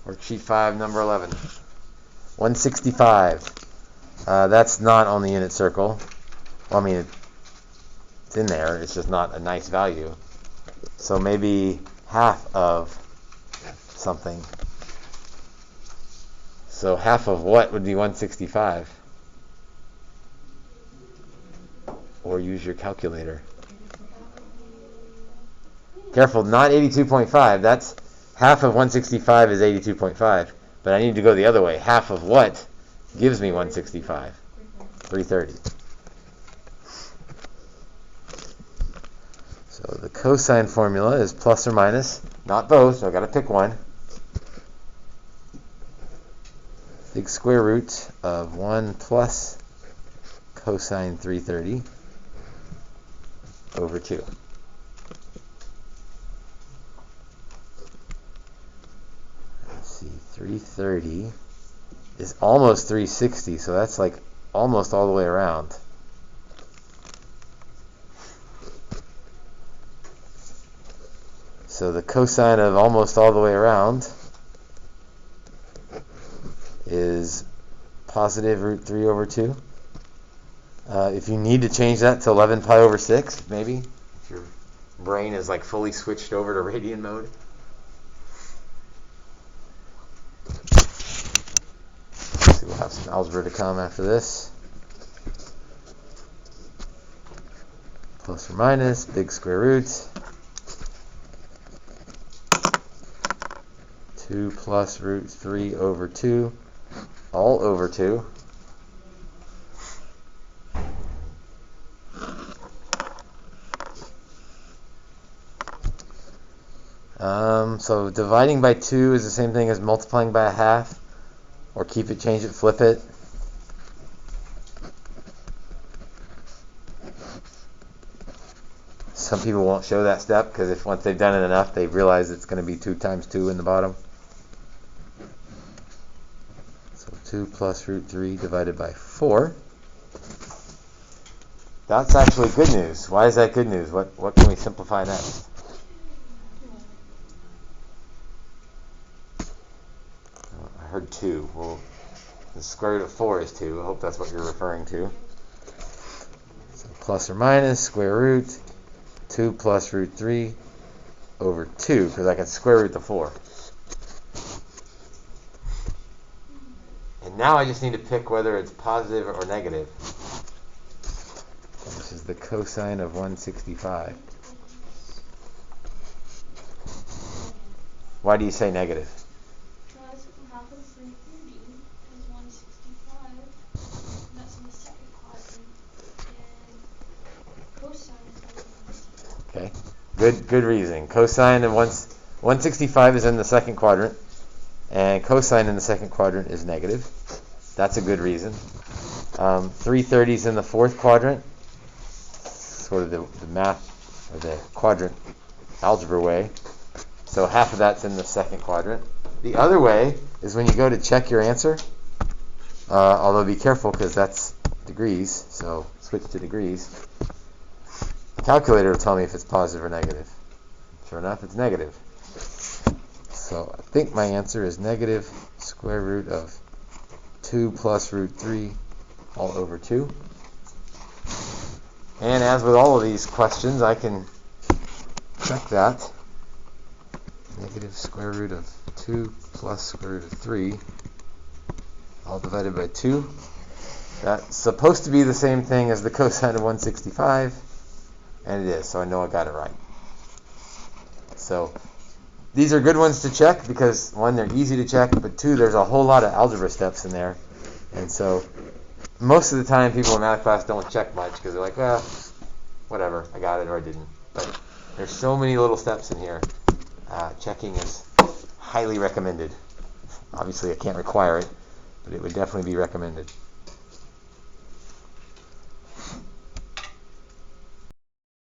Worksheet 5, number 11. 165. That's not on the unit circle. Well, I mean, it's in there. It's just not a nice value. So maybe half of something. So half of what would be 165? Or use your calculator. Careful, not 82.5. That's half of 165 is 82.5. But I need to go the other way. Half of what gives me 165? 330. So the cosine formula is plus or minus, not both, so I've got to pick one. Big square root of 1 plus cosine 330 over 2. Let's see, 330 is almost 360, so that's like almost all the way around. So the cosine of almost all the way around is positive root 3 over 2. If you need to change that to 11 pi over 6, maybe, if your brain is like fully switched over to radian mode. Let's see, we'll have some algebra to come after this. Plus or minus, big square root. 2 plus root 3 over 2, all over 2. So dividing by 2 is the same thing as multiplying by a half, or keep it, change it, flip it. Some people won't show that step because if once they've done it enough, they realize it's going to be 2 times 2 in the bottom. So 2 plus root 3 divided by 4. That's actually good news. Why is that good news? What can we simplify next? I heard 2. Well, the square root of 4 is 2. I hope that's what you're referring to. So plus or minus square root 2 plus root 3 over 2, because I can square root the 4. And now I just need to pick whether it's positive or negative. This is the cosine of 165. Why do you say negative? Because half of 330 is 165, and that's in the second quadrant, and cosine is 165. Okay, good reasoning. Cosine of 165 is in the second quadrant, and cosine in the second quadrant is negative. That's a good reason. 330 is in the fourth quadrant, sort of the math, or the quadrant algebra way. So half of that's in the second quadrant. The other way is when you go to check your answer, although be careful because that's degrees, so switch to degrees. The calculator will tell me if it's positive or negative. Sure enough, it's negative. So I think my answer is negative square root of 2 plus root 3 all over 2. And as with all of these questions, I can check that. Negative square root of 2 plus square root of 3 all divided by 2. That's supposed to be the same thing as the cosine of 165, and it is, so I know I got it right. So these are good ones to check because, one, they're easy to check, but two, there's a whole lot of algebra steps in there. And so most of the time people in math class don't check much because they're like, well, whatever, I got it or I didn't. But there's so many little steps in here. Checking is highly recommended. Obviously I can't require it, but it would definitely be recommended.